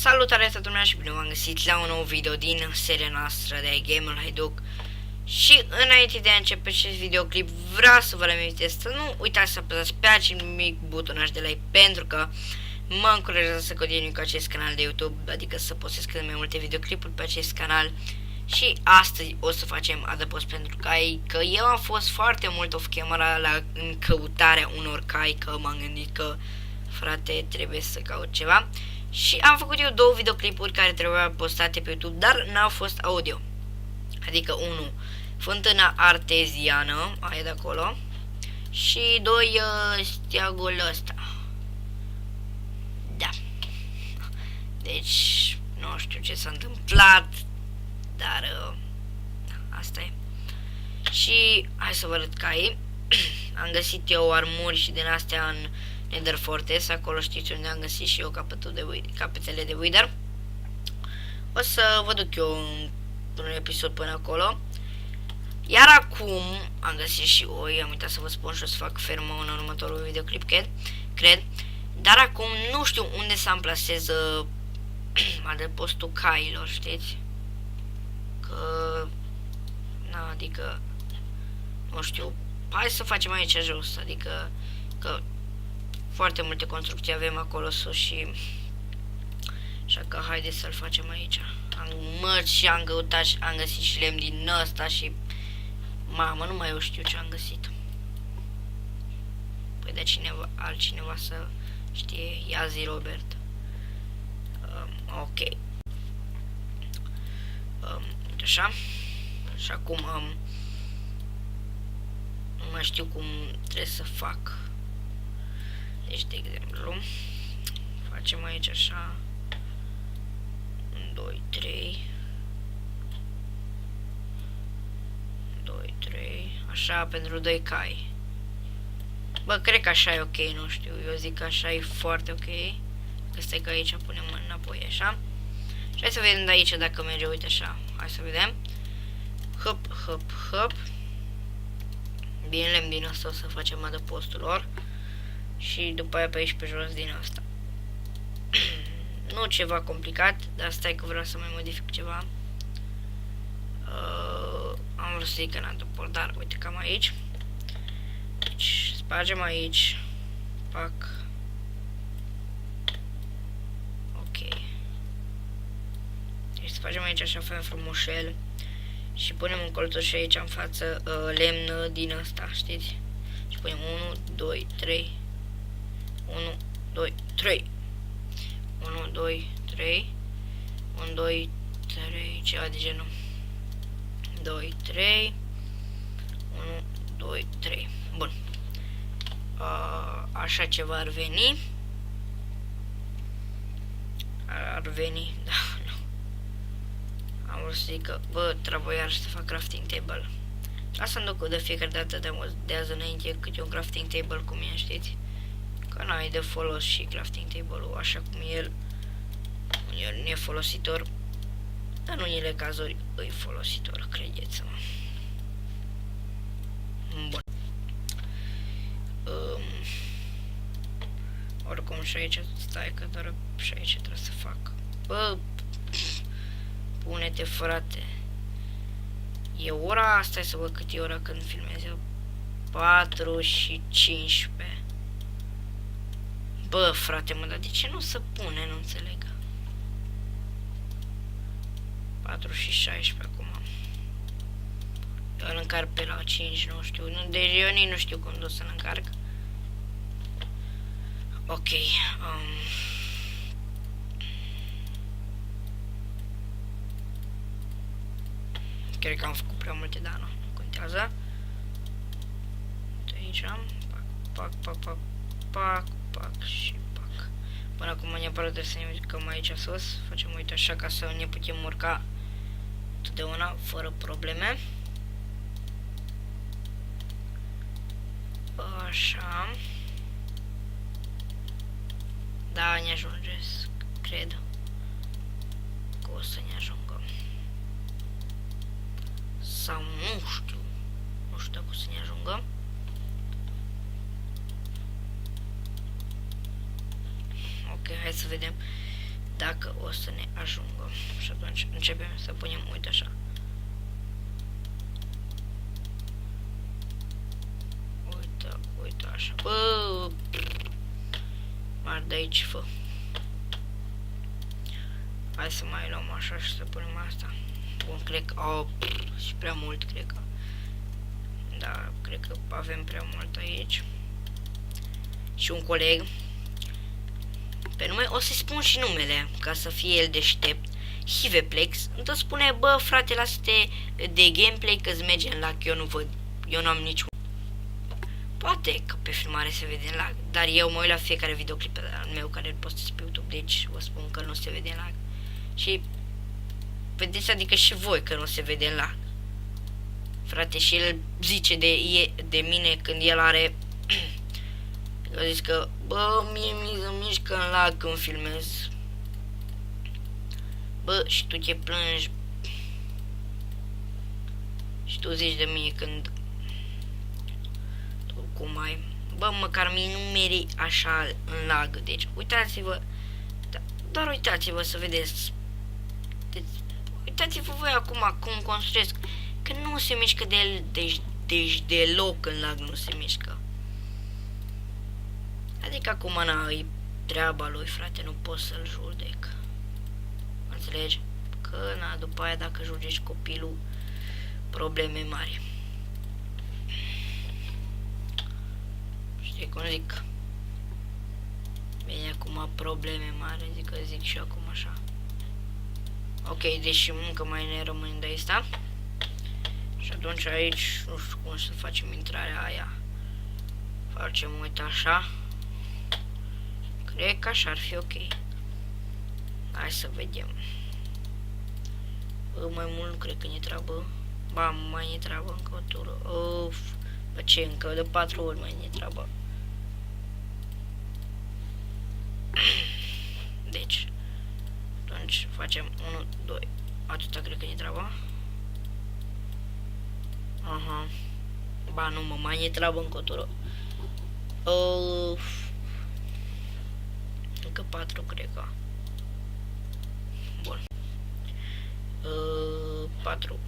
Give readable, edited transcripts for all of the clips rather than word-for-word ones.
Salutare toată lumea și bine v-am găsit la un nou video din seria noastră de Game-ul Haiduc. Și înainte de a începe acest videoclip vreau să vă reamintesc să nu uitați să apăsați pe acel mic butonaj de like, pentru că mă încurajează să continui cu acest canal de YouTube, adică să postez cât mai multe videoclipuri pe acest canal. Și astăzi o să facem adăpost pentru cai, că eu am fost foarte mult off camera în căutarea unor cai, că m-am gândit că frate trebuie să caut ceva. Și am făcut eu două videoclipuri care trebuiau postate pe YouTube, dar n-au fost audio. Adică unul, fântâna arteziană, aia de acolo, și doi, steagul ăsta. Da. Deci, nu știu ce s-a întâmplat, dar asta e. Și hai să vă arăt caii. Am găsit eu armuri și din astea în Nether Fortress, acolo știți unde am găsit și eu capetele de Wither. O să vă duc eu un episod până acolo. Iar acum am găsit și oi, am uitat să vă spun și o să fac fermă în următorul videoclip, cred. Dar acum nu știu unde să amplasez adăpostul cailor, știți? Că, na, adică, nu știu, hai să facem aici jos, adică, că foarte multe construcții avem acolo sus și așa că haideți să-l facem aici. Am mers și am căutat și am găsit și lemn din ăsta și mamă, nu mai eu știu ce am găsit. Păi de cineva, altcineva să știe, ia zi Robert. Ok. Așa. Și acum nu mai știu cum trebuie să fac. Deci, de exemplu, facem aici așa 2, 3 2, 3 așa pentru 2 cai. Bă, cred că așa e ok, nu știu, eu zic că așa e foarte ok. Că stai că aici punem înapoi așa. Și hai să vedem de aici dacă merge, uite așa. Hai să vedem. Hop, hop, hop. Bine, lemn din asta o să facem adăpostul lor. Și după aia pe aici pe jos din asta. Nu ceva complicat, dar stai că vreau să mai modific ceva. Am vrut să zic în adăpost, dar uite cam aici. Deci spargem aici. Pac. Ok. Deci spargem aici așa, făm frumușel. Și punem un colțuș aici în față lemn din asta, știți? Și punem 1, 2, 3. 1, 2, 3. 1, 2, 3. 1, 2, 3. Ceva de genul. 2, 3. 1, 2, 3. Bun. Așa ceva ar veni. Ar veni, da, nu. Am vrut să zic că, bă, trebuie iar să fac crafting table. Asta îmi duc de fiecare dată de azi înainte câte un crafting table cu mine, știți? Că n-ai de folos și crafting table-ul așa cum el e nefolositor, dar în unele cazuri e folositor, credeți-mă. Bun. Oricum și aici, stai că doar și aici trebuie să fac. Bă, pune-te, frate. E ora asta, să văd cât e ora când filmez eu. 4 și 15. Bă, frate, mă, dar de ce nu se pune? Nu înțeleg. 4 și 16 acum. Eu îl încarc pe la 5, nu știu. Deci eu nici nu știu cum o să-l încarc. Ok. Cred că am făcut prea multe, dar nu contează. De aici am. Pac, pac, pac, pac, pac și pac. Până acum neapărat trebuie să ne urcăm aici sus. Facem uite așa ca să ne putem urca totdeauna fără probleme. Așa. Da, ne ajunge, cred că o să ne ajungă. Sau nu știu. Nu știu dacă o să ne ajungă. Ok, hai să vedem. dacă o să ne ajungă. Și atunci începem să punem, uite așa. Uite așa. Bă, mar de aici, fă. Hai să mai luăm așa și să punem asta. Bun, cred că... Oh, și prea mult, cred că. Da, cred că avem prea mult aici. Și un coleg. Pe nume, o să-i spun și numele, ca să fie el deștept. Hiveplex. Îmi spune, bă, frate, lasă-te de gameplay că-ți merge în lag. Eu nu văd. Eu nu am niciun. Poate că pe filmare se vede în lag, dar eu mă uit la fiecare videoclip al meu care îl postez pe YouTube, deci vă spun că nu se vede în lag. Și vedeți, adică și voi că nu se vede în lag. Frate, și el zice de mine când el are... Eu zic că, bă, mie mi mișcă în lag când filmez. Bă, și tu te plângi. Și tu zici de mine când... Cum ai... Bă, măcar mie nu meri așa în lag. Deci, uitați-vă. Doar uitați-vă să vedeți. Deci, uitați-vă voi acum cum construiesc. Că nu se mișcă de el. Deci deloc în lag nu se mișcă. Adică acum e treaba lui, frate. Nu pot să-l judec. Înțelegi? Că, na, după aia dacă judești copilul, probleme mari. Știi cum zic? Bine, acum probleme mari, zic și acum așa. Ok, deci încă mai ne rămâne de asta. Și atunci aici, nu știu cum să facem intrarea aia. Facem, uite așa. Cred că așa ar fi ok. Hai să vedem. Mai mult nu cred că ne treabă. Ba, mai ne treabă încă o tură. Uf, bă, ce, încă de 4 ori mai ne treabă. Deci, atunci facem 1, 2. Atâta cred că ne treabă. Aha. Ba, nu mă, mai ne treabă încă o tură. Încă 4 cred că. Bun. 4.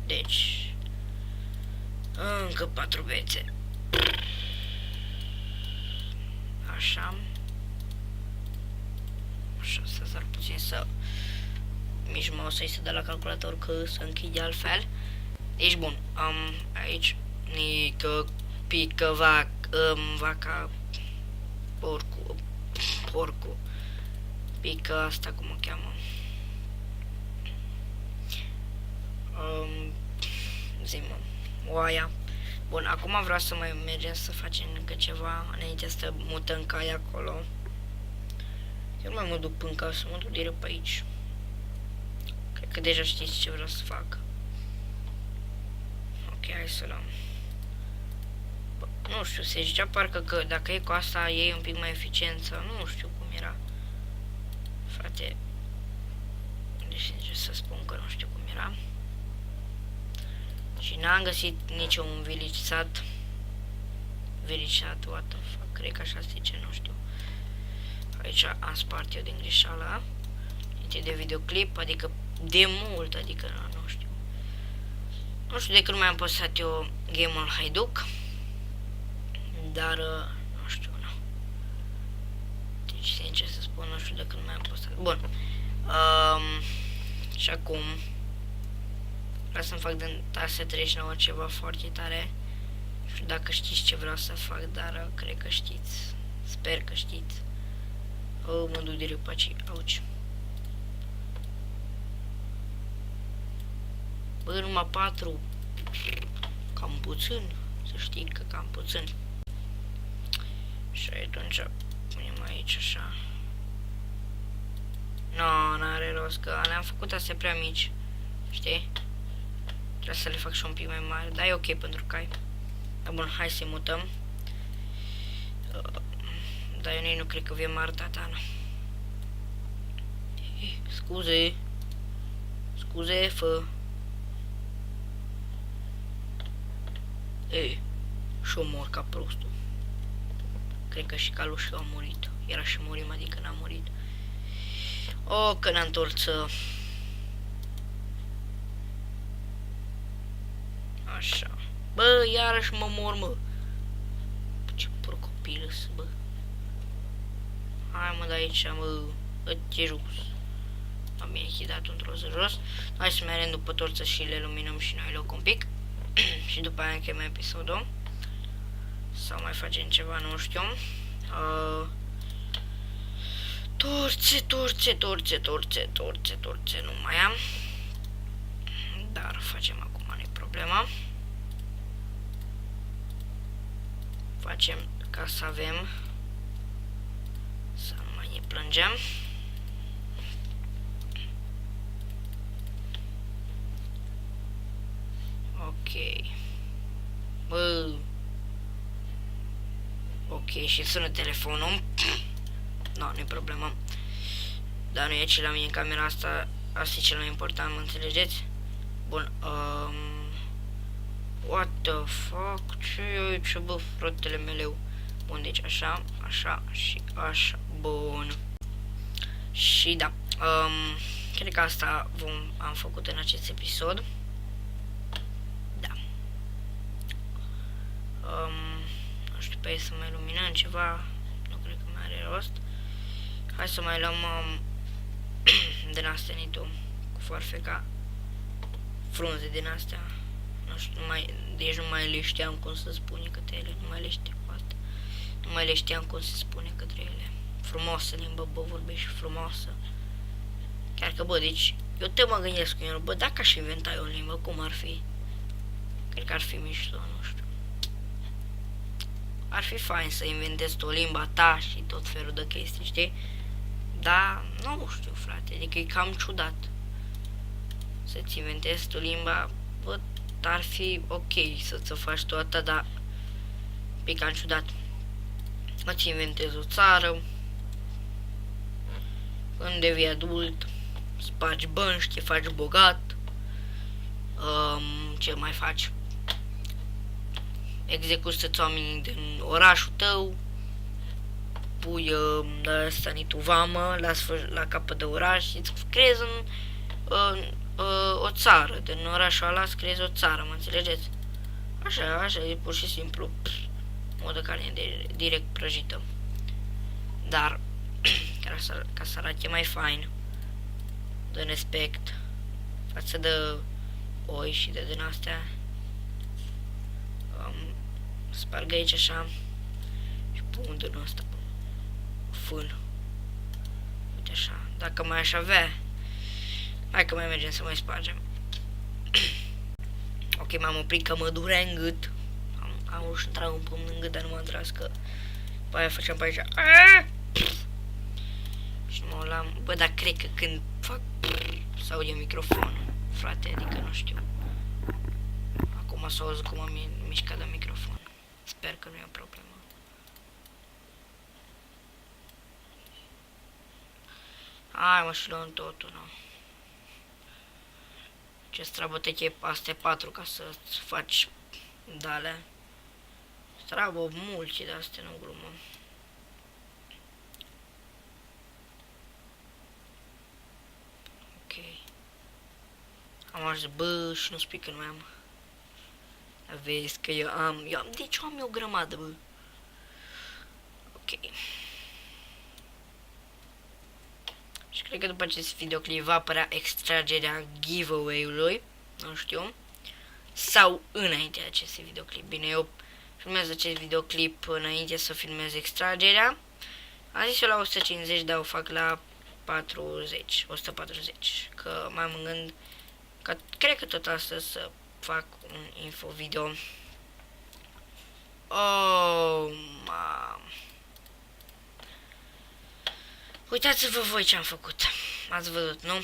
Deci încă 4 bețe. Așa. Așa, să s-ar puțin să mici mouse-ul să dă la calculator că să închide altfel. Deci bun, aici nică, pică, vaca, porcu, pică asta cum o cheamă. Zi-mă, oaia. Bun, acum vreau să mai mergem să facem încă ceva înainte să mutăm caia acolo. Eu nu mai mă duc în casă, mă duc direct pe aici. Cred că deja știți ce vreau să fac. Ok, hai să luăm. Bă, nu știu, se zicea parcă că dacă e cu asta e un pic mai eficiență. Nu știu cum era. Frate. Deci ce să spun că nu știu cum era. Și n-am găsit niciun village sat. Village sat, what the fuck, cred că așa se zice, nu știu. Aici am spart eu din greșeala. Uite de videoclip, adică de mult, adică nu știu. Nu știu de când mai am postat eu game-ul Haiduc. Dar, nu știu, nu. Deci, sincer să spun, nu știu de când mai am postat. Bun. Și acum vreau să-mi fac din tase 39 ceva foarte tare. Nu știu dacă știți ce vreau să fac, dar cred că știți. Sper că știți. Mă duc direct pe aici. Auci. Bă, numai 4. Cam puțin. Să știi că cam puțin. Și atunci punem aici așa. Nu, n-are rost, că le-am făcut astea prea mici. Știi? Trebuie să le fac și un pic mai mare. Dar e ok pentru cai. Dar bun, hai să-i mutăm. Dar eu nu cred că vine Marta ta, nu. Scuze. Scuze, fă. Ei, și-o mor ca prostul. Cred că și calușul a murit. Era și murim, adică n-am murit. O, că ne-am întors. Așa. Bă, iarăși mă mor, mă. Ce pur copilă, bă. Hai, mă, de aici, mă. Te jos. Am bine chidat într-o zi jos. Hai să mergem după torță și le luminăm și noi loc un pic. Și după aia încheiem episodul. Sau mai facem ceva, nu știu. Torțe, nu mai am. Dar facem acum, nu-i problema. Facem ca să avem. Să nu mai ne plângem. Ok. Bă. Ok, și sună telefonul. Nu, nu-i problemă. Dar nu e ce la mine în camera asta. Asta e cel mai important, mă înțelegeți? Bun, what the fuck? Ce e aici, bă, fratele meu? Bun, deci așa, așa și așa. Bun. Și da, cred că asta am făcut în acest episod. Da. Nu știu, pe să mai luminăm ceva. Nu cred că mai are rost. Hai să mai luăm din astea nitu cu foarfeca. Frunze din astea. Nu știu, deci nu mai le știam cum să spune către ele. Nu mai le știam asta. Nu mai le știam cum să spune către ele. Frumoasă limba, bă, vorbești frumoasă. Chiar că, bă, deci, eu te mă gândesc cu el, bă, dacă aș inventa eu o limbă, cum ar fi? Cred că ar fi mișto, nu știu. Ar fi fain să inventezi o limba ta și tot felul de chestii, știi? Dar, nu știu, frate, adică e cam ciudat. Să-ți inventezi tu limba, bă, ar fi ok să-ți o faci tu atât, dar e cam ciudat. Îți inventezi o țară, când devii adult, spargi bănci, te faci bogat, ce mai faci? Execuți oamenii din orașul tău, pui ăsta nitu vamă la capăt de oraș și îți creezi o țară, din orașul ăla îți creezi o țară, mă înțelegeți? Așa, e pur și simplu, modă carne direct prăjită. Dar, ca să arate mai fain, de respect față de oi și de din astea, sparg aici așa și pun din ăsta fân. Uite așa, dacă mai aș avea, hai că mai mergem să mai spargem. Ok, m-am oprit că mă durea în gât. Am reușit să trag un pumn în gât, dar nu m-am tras că pe aia făceam pe aici. Și mă luam. Bă, dar cred că când fac să aude microfonul, frate, adică nu știu. Acum să auzi cum am mișcat de microfon. Sper că nu e o problemă. Hai mă, și luăm totul, nu. Ce strabătăche astea 4 ca să-ți faci de-alea. Strabă mulți de astea, nu glumă. Ok. Am ajuns, bă, și nu spui că nu mai am. Vezi că eu am, deci eu am o grămadă, bă. Ok. Și cred că după acest videoclip va apărea extragerea giveaway-ului, nu știu, sau înainte de acest videoclip. Bine, eu filmez acest videoclip înainte să filmez extragerea. Am zis eu la 150, dar o fac la 40, 140, că mai am în gând, că cred că tot astăzi să fac un info video. Oh, mam. Uitați-vă voi ce am făcut. Ați văzut, nu?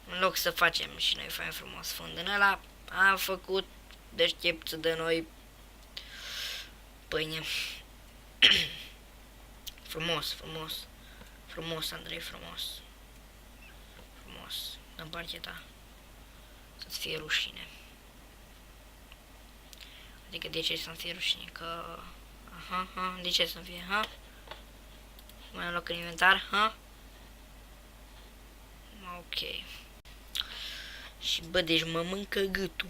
În loc să facem și noi fain frumos fund în ăla, am făcut deștepță de noi pâine. Frumos, frumos. Frumos, Andrei, frumos. Frumos. În partea ta. Să-ți fie rușine. Adică de ce să-mi fie rușine? Că... Aha, de ce să-mi fie, ha? Mai am loc în inventar, ha? Ok. Și bă, deci mă mâncă gâtul.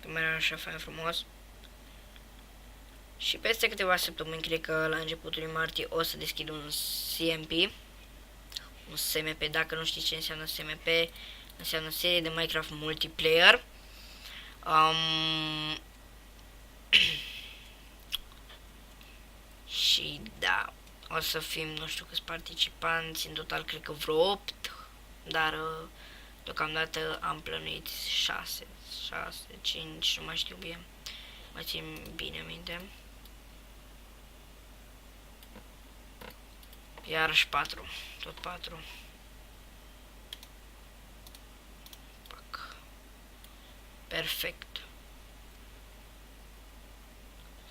Că mai era așa fain frumos. Și peste câteva săptămâni, cred că la începutul lui martie, o să deschid un CMP. Un SMP, dacă nu știți ce înseamnă SMP, înseamnă serie de Minecraft multiplayer. Și da, o să fim, nu știu câți participanți, în total cred că vreo 8, dar deocamdată am plănuit 6, 5, nu mai știu bine, mă țin bine minte. Iarăși 4, tot 4. Pac. Perfect.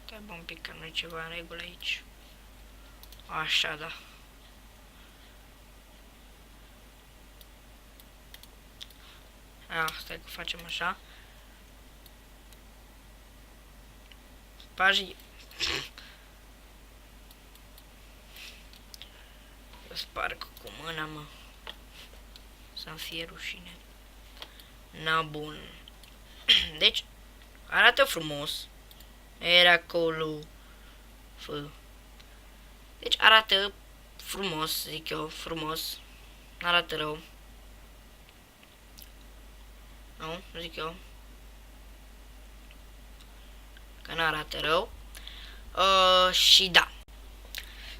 Stai bă un pic că nu-i ceva în regulă aici. Așa, da. Stai că facem așa. Paji. Eu sparg cu mâna, mă. Să-mi fie rușine. Na, bun. Deci, arată frumos. Era acolo. Deci arată frumos, zic eu, frumos. Arată rău. Nu, zic eu. Că n-arată rău. Și da.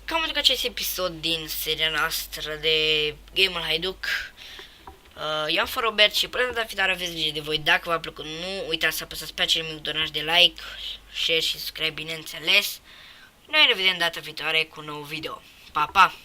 Cam atât acest episod din seria noastră de Gamer Haiduc. Eu am fost Robert și până data viitoare aveți grijă de voi. Dacă v-a plăcut, nu uitați să apăsați pe acel mic butonaj de like, share și subscribe, bineînțeles. Noi ne vedem data viitoare cu un nou video. Pa, pa!